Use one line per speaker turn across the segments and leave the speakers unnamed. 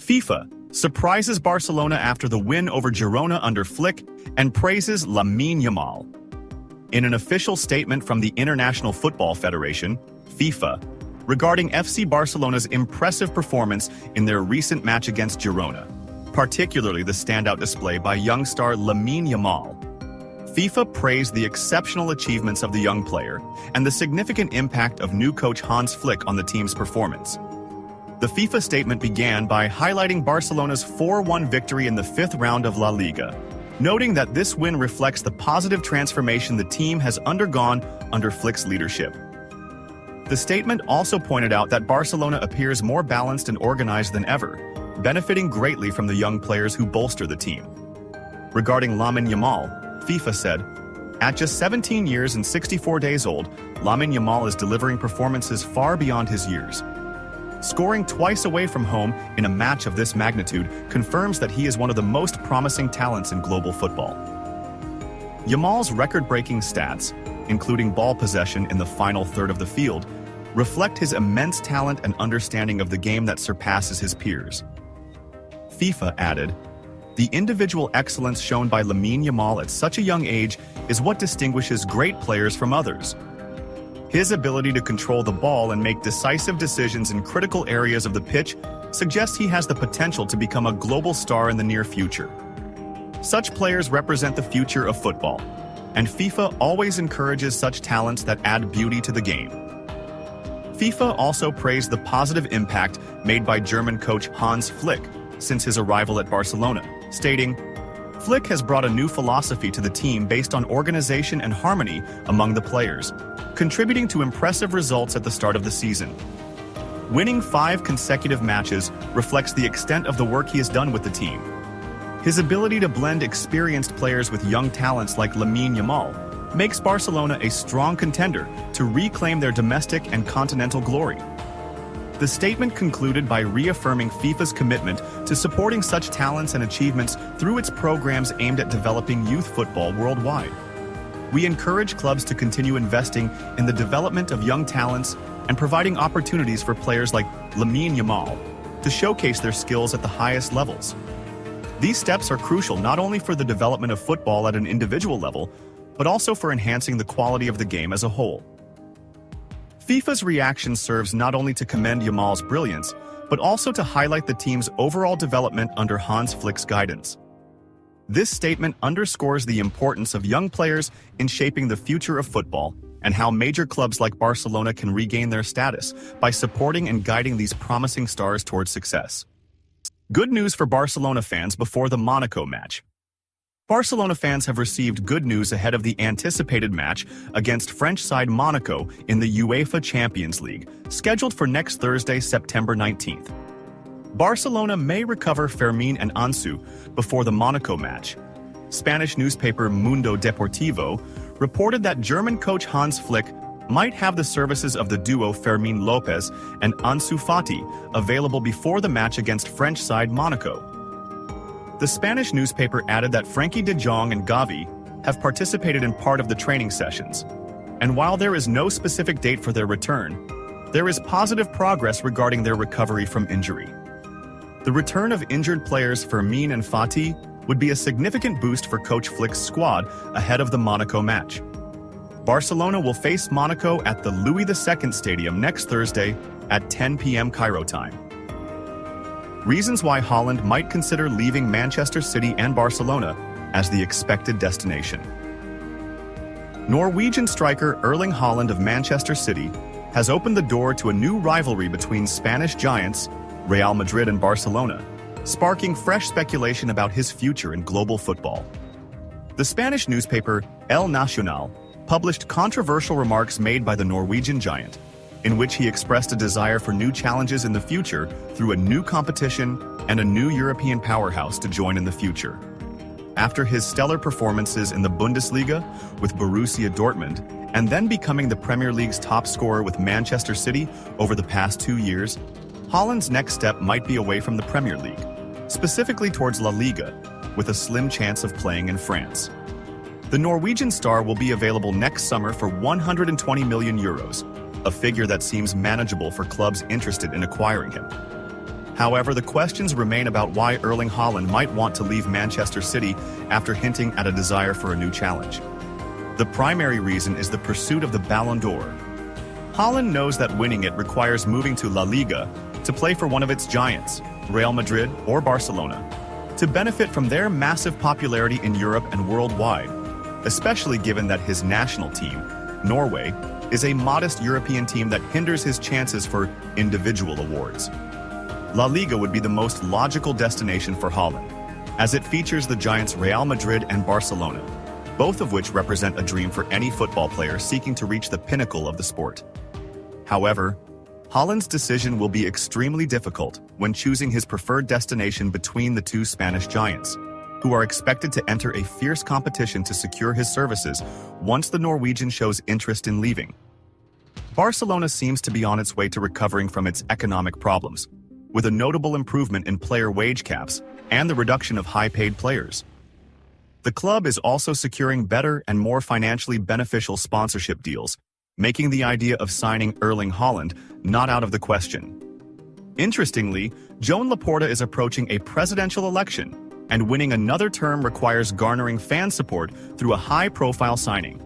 FIFA surprises Barcelona after the win over Girona under Flick and praises Lamine Yamal. In an official statement from the International Football Federation, FIFA, regarding FC Barcelona's impressive performance in their recent match against Girona, particularly the standout display by young star Lamine Yamal, FIFA praised the exceptional achievements of the young player and the significant impact of new coach Hans Flick on the team's performance. The FIFA statement began by highlighting Barcelona's 4-1 victory in the fifth round of La Liga, noting that this win reflects the positive transformation the team has undergone under Flick's leadership. The statement also pointed out that Barcelona appears more balanced and organized than ever, benefiting greatly from the young players who bolster the team. Regarding Lamine Yamal, FIFA said, "At just 17 years and 64 days old, Lamine Yamal is delivering performances far beyond his years. Scoring twice away from home in a match of this magnitude confirms that he is one of the most promising talents in global football." Yamal's record-breaking stats, including ball possession in the final third of the field, reflect his immense talent and understanding of the game that surpasses his peers. FIFA added, "The individual excellence shown by Lamine Yamal at such a young age is what distinguishes great players from others. His ability to control the ball and make decisive decisions in critical areas of the pitch suggests he has the potential to become a global star in the near future. Such players represent the future of football, and FIFA always encourages such talents that add beauty to the game." FIFA also praised the positive impact made by German coach Hans Flick since his arrival at Barcelona, stating, "Flick has brought a new philosophy to the team based on organization and harmony among the players, contributing to impressive results at the start of the season. Winning 5 consecutive matches reflects the extent of the work he has done with the team. His ability to blend experienced players with young talents like Lamine Yamal makes Barcelona a strong contender to reclaim their domestic and continental glory." The statement concluded by reaffirming FIFA's commitment to supporting such talents and achievements through its programs aimed at developing youth football worldwide. "We encourage clubs to continue investing in the development of young talents and providing opportunities for players like Lamine Yamal to showcase their skills at the highest levels. These steps are crucial not only for the development of football at an individual level, but also for enhancing the quality of the game as a whole." FIFA's reaction serves not only to commend Yamal's brilliance, but also to highlight the team's overall development under Hans Flick's guidance. This statement underscores the importance of young players in shaping the future of football and how major clubs like Barcelona can regain their status by supporting and guiding these promising stars towards success. Good news for Barcelona fans before the Monaco match. Barcelona fans have received good news ahead of the anticipated match against French side Monaco in the UEFA Champions League, scheduled for next Thursday, September 19th. Barcelona may recover Fermin and Ansu before the Monaco match. Spanish newspaper Mundo Deportivo reported that German coach Hans Flick might have the services of the duo Fermin Lopez and Ansu Fati available before the match against French side Monaco. The Spanish newspaper added that Frenkie de Jong and Gavi have participated in part of the training sessions, and while there is no specific date for their return, there is positive progress regarding their recovery from injury. The return of injured players Fermin and Fati would be a significant boost for Coach Flick's squad ahead of the Monaco match. Barcelona will face Monaco at the Louis II Stadium next Thursday at 10 p.m. Cairo time. Reasons why Haaland might consider leaving Manchester City and Barcelona as the expected destination. Norwegian striker Erling Haaland of Manchester City has opened the door to a new rivalry between Spanish giants Real Madrid and Barcelona, sparking fresh speculation about his future in global football. The Spanish newspaper El Nacional published controversial remarks made by the Norwegian giant, in which he expressed a desire for new challenges in the future through a new competition and a new European powerhouse to join in the future. After his stellar performances in the Bundesliga with Borussia Dortmund, and then becoming the Premier League's top scorer with Manchester City over the past 2 years, Haaland's next step might be away from the Premier League, specifically towards La Liga, with a slim chance of playing in France. The Norwegian star will be available next summer for €120 million, a figure that seems manageable for clubs interested in acquiring him. However, the questions remain about why Erling Haaland might want to leave Manchester City after hinting at a desire for a new challenge. The primary reason is the pursuit of the Ballon d'Or. Haaland knows that winning it requires moving to La Liga to play for one of its giants, Real Madrid or Barcelona, to benefit from their massive popularity in Europe and worldwide, especially given that his national team, Norway, is a modest European team that hinders his chances for individual awards. La Liga would be the most logical destination for Haaland, as it features the giants Real Madrid and Barcelona, both of which represent a dream for any football player seeking to reach the pinnacle of the sport. However, Haaland's decision will be extremely difficult when choosing his preferred destination between the two Spanish giants, who are expected to enter a fierce competition to secure his services once the Norwegian shows interest in leaving. Barcelona seems to be on its way to recovering from its economic problems, with a notable improvement in player wage caps and the reduction of high-paid players. The club is also securing better and more financially beneficial sponsorship deals, making the idea of signing Erling Haaland not out of the question. Interestingly, Joan Laporta is approaching a presidential election, and winning another term requires garnering fan support through a high-profile signing.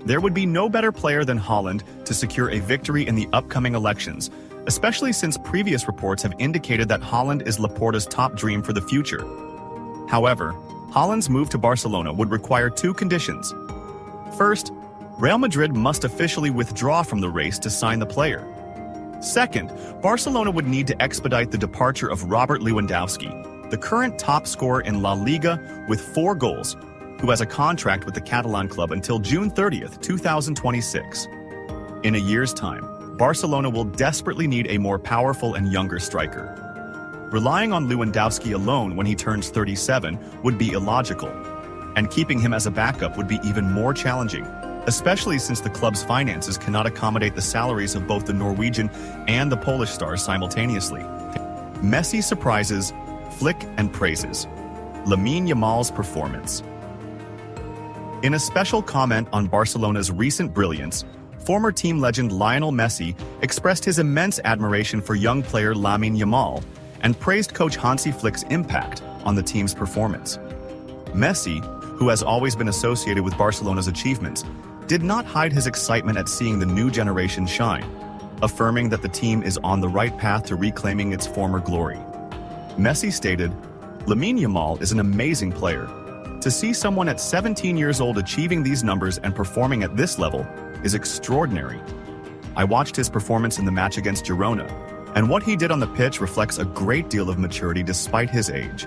There would be no better player than Haaland to secure a victory in the upcoming elections, especially since previous reports have indicated that Haaland is Laporta's top dream for the future. However, Haaland's move to Barcelona would require two conditions. First, Real Madrid must officially withdraw from the race to sign the player. Second, Barcelona would need to expedite the departure of Robert Lewandowski, the current top scorer in La Liga with 4 goals, who has a contract with the Catalan club until June 30th, 2026. In a year's time, Barcelona will desperately need a more powerful and younger striker. Relying on Lewandowski alone when he turns 37 would be illogical, and keeping him as a backup would be even more challenging, especially since the club's finances cannot accommodate the salaries of both the Norwegian and the Polish stars simultaneously. Messi surprises, Flick and praises Lamine Yamal's performance. In a special comment on Barcelona's recent brilliance, former team legend Lionel Messi expressed his immense admiration for young player Lamine Yamal and praised coach Hansi Flick's impact on the team's performance. Messi, who has always been associated with Barcelona's achievements, did not hide his excitement at seeing the new generation shine, affirming that the team is on the right path to reclaiming its former glory. Messi stated, "Lamine Yamal is an amazing player. To see someone at 17 years old achieving these numbers and performing at this level is extraordinary. I watched his performance in the match against Girona, and what he did on the pitch reflects a great deal of maturity despite his age.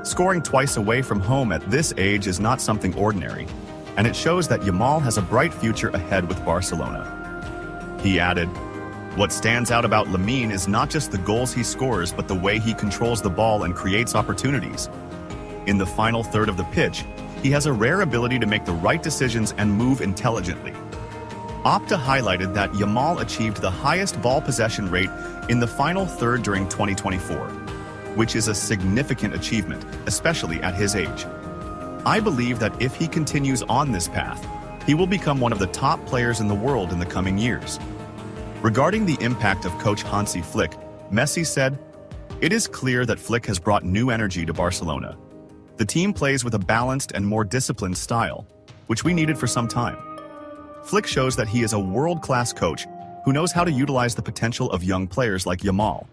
Scoring twice away from home at this age is not something ordinary, and it shows that Yamal has a bright future ahead with Barcelona." He added, "What stands out about Lamine is not just the goals he scores but the way he controls the ball and creates opportunities. In the final third of the pitch, he has a rare ability to make the right decisions and move intelligently." Opta highlighted that Yamal achieved the highest ball possession rate in the final third during 2024, which is a significant achievement, especially at his age. "I believe that if he continues on this path, he will become one of the top players in the world in the coming years." Regarding the impact of coach Hansi Flick, Messi said, "It is clear that Flick has brought new energy to Barcelona. The team plays with a balanced and more disciplined style, which we needed for some time. Flick shows that he is a world-class coach who knows how to utilize the potential of young players like Yamal.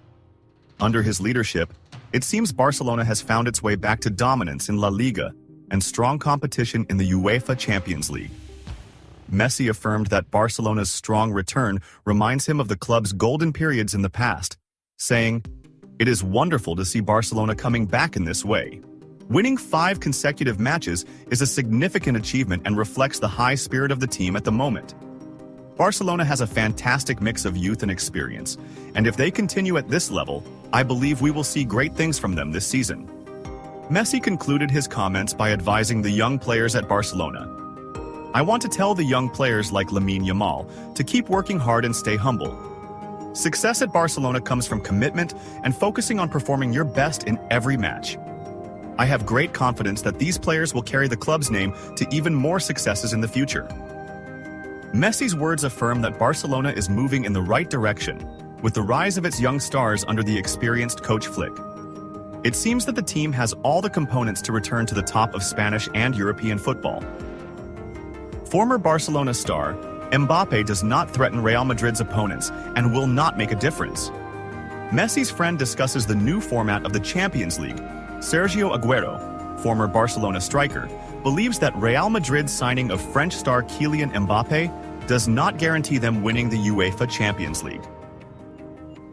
Under his leadership, it seems Barcelona has found its way back to dominance in La Liga and strong competition in the UEFA Champions League." Messi affirmed that Barcelona's strong return reminds him of the club's golden periods in the past, saying, "It is wonderful to see Barcelona coming back in this way. Winning 5 consecutive matches is a significant achievement and reflects the high spirit of the team at the moment. Barcelona has a fantastic mix of youth and experience, and if they continue at this level, I believe we will see great things from them this season." Messi concluded his comments by advising the young players at Barcelona, "I want to tell the young players like Lamine Yamal to keep working hard and stay humble. Success at Barcelona comes from commitment and focusing on performing your best in every match. I have great confidence that these players will carry the club's name to even more successes in the future." Messi's words affirm that Barcelona is moving in the right direction, with the rise of its young stars under the experienced coach Flick. It seems that the team has all the components to return to the top of Spanish and European football. Former Barcelona star Mbappe does not threaten Real Madrid's opponents and will not make a difference. Messi's friend discusses the new format of the Champions League. Sergio Aguero, former Barcelona striker, believes that Real Madrid's signing of French star Kylian Mbappe does not guarantee them winning the UEFA Champions League.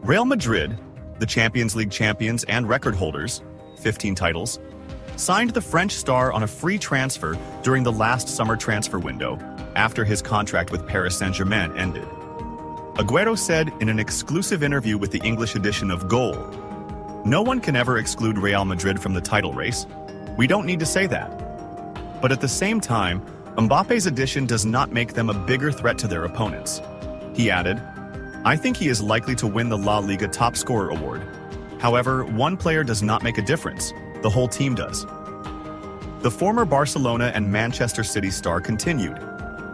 Real Madrid, the Champions League champions and record holders, 15 titles, signed the French star on a free transfer during the last summer transfer window, after his contract with Paris Saint-Germain ended. Aguero said in an exclusive interview with the English edition of Goal, "No one can ever exclude Real Madrid from the title race. We don't need to say that." But at the same time, Mbappe's addition does not make them a bigger threat to their opponents. He added, "I think he is likely to win the La Liga top scorer award. However, one player does not make a difference. The whole team does." The former Barcelona and Manchester City star continued,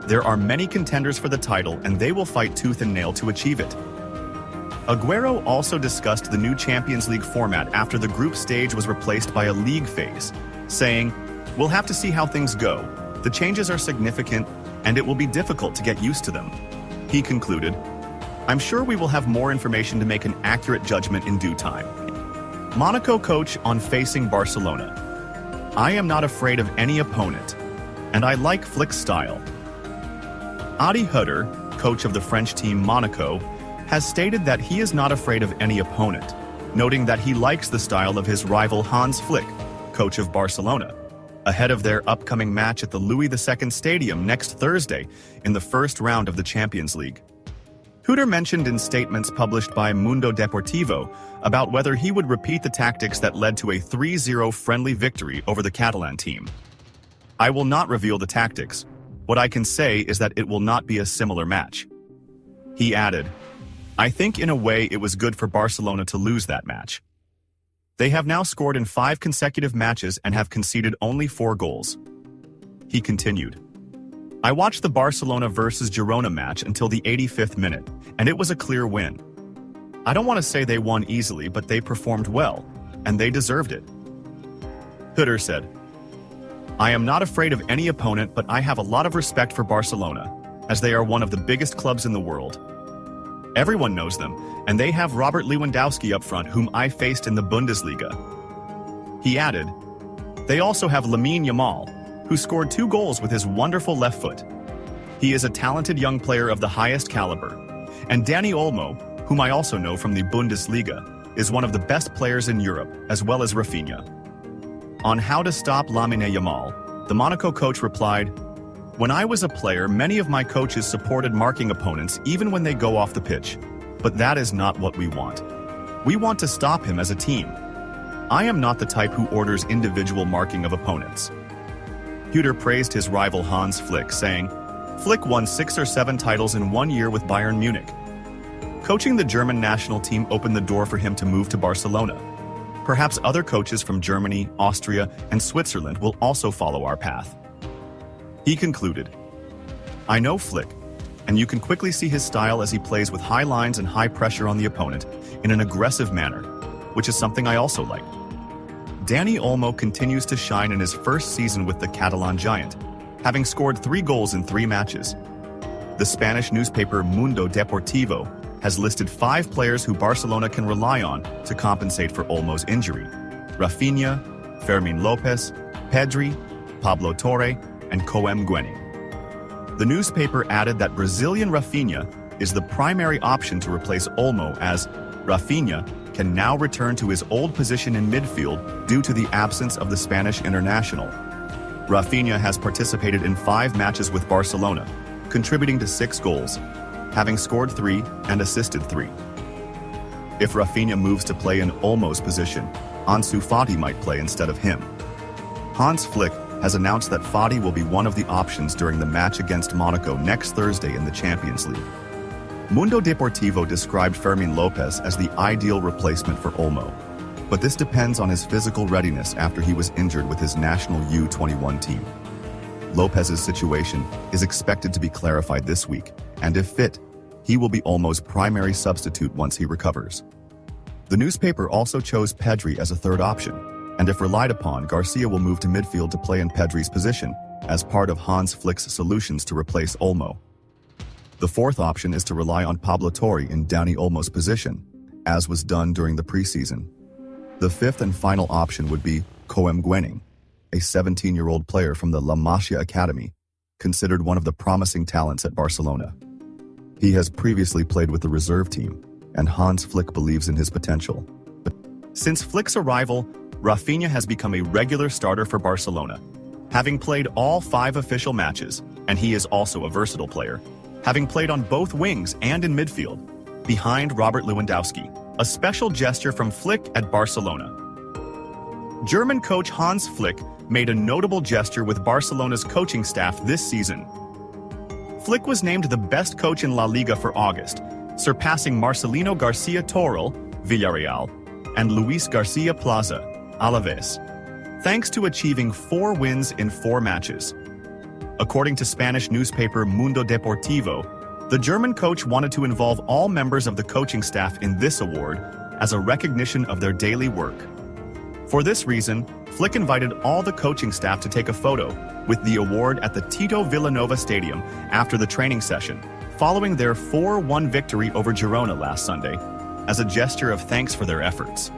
"There are many contenders for the title and they will fight tooth and nail to achieve it." Aguero also discussed the new Champions League format after the group stage was replaced by a league phase, saying, "We'll have to see how things go. The changes are significant and it will be difficult to get used to them." He concluded, "I'm sure we will have more information to make an accurate judgment in due time." Monaco coach on facing Barcelona. "I am not afraid of any opponent, and I like Flick's style." Adi Hütter, coach of the French team Monaco, has stated that he is not afraid of any opponent, noting that he likes the style of his rival Hans Flick, coach of Barcelona, ahead of their upcoming match at the Louis II Stadium next Thursday in the first round of the Champions League. Hütter mentioned in statements published by Mundo Deportivo about whether he would repeat the tactics that led to a 3-0 friendly victory over the Catalan team. "I will not reveal the tactics. What I can say is that it will not be a similar match." He added, "I think in a way it was good for Barcelona to lose that match. They have now scored in 5 consecutive matches and have conceded only 4 goals." He continued, "I watched the Barcelona versus Girona match until the 85th minute, and it was a clear win. I don't want to say they won easily, but they performed well, and they deserved it." Hütter said, "I am not afraid of any opponent, but I have a lot of respect for Barcelona, as they are one of the biggest clubs in the world. Everyone knows them, and they have Robert Lewandowski up front, whom I faced in the Bundesliga." He added, "They also have Lamine Yamal, who scored 2 goals with his wonderful left foot. He is a talented young player of the highest caliber. And Dani Olmo, whom I also know from the Bundesliga, is one of the best players in Europe, as well as Rafinha." On how to stop Lamine Yamal, the Monaco coach replied, "When I was a player, many of my coaches supported marking opponents even when they go off the pitch. But that is not what we want. We want to stop him as a team. I am not the type who orders individual marking of opponents." Hütter praised his rival Hans Flick, saying, "Flick won 6 or 7 titles in 1 year with Bayern Munich. Coaching the German national team opened the door for him to move to Barcelona. Perhaps other coaches from Germany, Austria, and Switzerland will also follow our path." He concluded, "I know Flick, and you can quickly see his style as he plays with high lines and high pressure on the opponent in an aggressive manner, which is something I also like." Dani Olmo continues to shine in his first season with the Catalan giant, having scored 3 goals in 3 matches. The Spanish newspaper Mundo Deportivo has listed 5 players who Barcelona can rely on to compensate for Olmo's injury: Rafinha, Fermín López, Pedri, Pablo Torre, and Coem Gueni. The newspaper added that Brazilian Rafinha is the primary option to replace Olmo, as Rafinha can now return to his old position in midfield due to the absence of the Spanish international. Rafinha has participated in 5 matches with Barcelona, contributing to 6 goals, having scored 3 and assisted 3. If Rafinha moves to play in Olmo's position, Ansu Fati might play instead of him. Hans Flick has announced that Fati will be one of the options during the match against Monaco next Thursday in the Champions League. Mundo Deportivo described Fermín López as the ideal replacement for Olmo, but this depends on his physical readiness after he was injured with his national U21 team. Lopez's situation is expected to be clarified this week, and if fit, He will be Olmo's primary substitute once he recovers. The newspaper also chose Pedri as a third option, and if relied upon, Garcia will move to midfield to play in Pedri's position, as part of Hans Flick's solutions to replace Olmo. The fourth option is to rely on Pablo Torre in Dani Olmo's position, as was done during the preseason. The fifth and final option would be Koem Gwenning, a 17-year-old player from the La Masia Academy, considered one of the promising talents at Barcelona. He has previously played with the reserve team, and Hans Flick believes in his potential. Since Flick's arrival, Rafinha has become a regular starter for Barcelona, having played all 5 official matches, and he is also a versatile player, having played on both wings and in midfield, behind Robert Lewandowski, a special gesture from Flick at Barcelona. German coach Hans Flick made a notable gesture with Barcelona's coaching staff this season. Flick was named the best coach in La Liga for August, surpassing Marcelino Garcia Toral, Villarreal, and Luis Garcia Plaza, Alaves, thanks to achieving 4 wins in 4 matches. According to Spanish newspaper Mundo Deportivo, the German coach wanted to involve all members of the coaching staff in this award as a recognition of their daily work. For this reason, Flick invited all the coaching staff to take a photo with the award at the Tito Vilanova Stadium after the training session, following their 4-1 victory over Girona last Sunday, as a gesture of thanks for their efforts.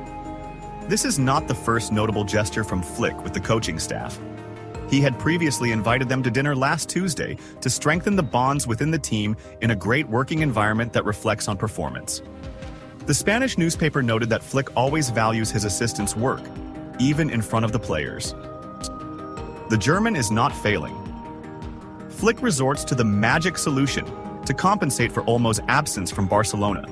This is not the first notable gesture from Flick with the coaching staff. He had previously invited them to dinner last Tuesday to strengthen the bonds within the team in a great working environment that reflects on performance. The Spanish newspaper noted that Flick always values his assistants' work, even in front of the players. The German is not failing. Flick resorts to the magic solution to compensate for Olmo's absence from Barcelona.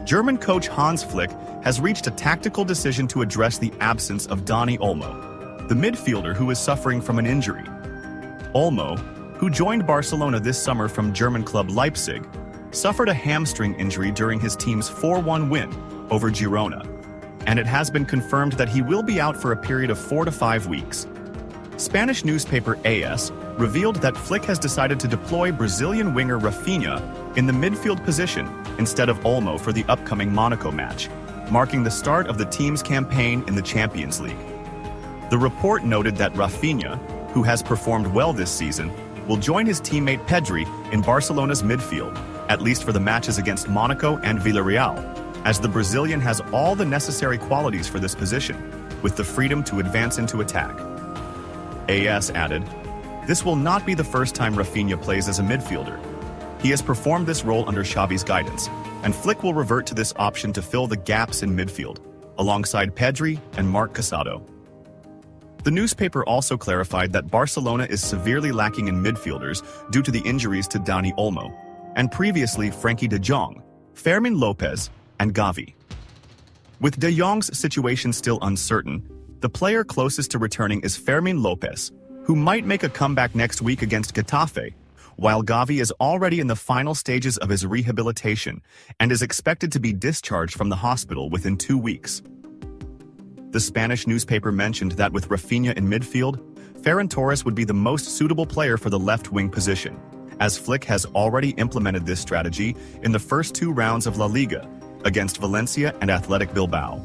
German coach Hans Flick has reached a tactical decision to address the absence of Dani Olmo, the midfielder who is suffering from an injury. Olmo, who joined Barcelona this summer from German club Leipzig, suffered a hamstring injury during his team's 4-1 win over Girona, and it has been confirmed that he will be out for a period of 4 to 5 weeks. Spanish newspaper AS revealed that Flick has decided to deploy Brazilian winger Rafinha in the midfield position instead of Olmo for the upcoming Monaco match, marking the start of the team's campaign in the Champions League. The report noted that Rafinha, who has performed well this season, will join his teammate Pedri in Barcelona's midfield, at least for the matches against Monaco and Villarreal, as the Brazilian has all the necessary qualities for this position, with the freedom to advance into attack. AS added, "This will not be the first time Rafinha plays as a midfielder. He has performed this role under Xavi's guidance, and Flick will revert to this option to fill the gaps in midfield, alongside Pedri and Marc Casado." The newspaper also clarified that Barcelona is severely lacking in midfielders due to the injuries to Dani Olmo, and previously Frenkie de Jong, Fermin Lopez, and Gavi. With de Jong's situation still uncertain, the player closest to returning is Fermin Lopez, who might make a comeback next week against Getafe, while Gavi is already in the final stages of his rehabilitation and is expected to be discharged from the hospital within 2 weeks. The Spanish newspaper mentioned that with Rafinha in midfield, Ferran Torres would be the most suitable player for the left-wing position, as Flick has already implemented this strategy in the first 2 rounds of La Liga, against Valencia and Athletic Bilbao.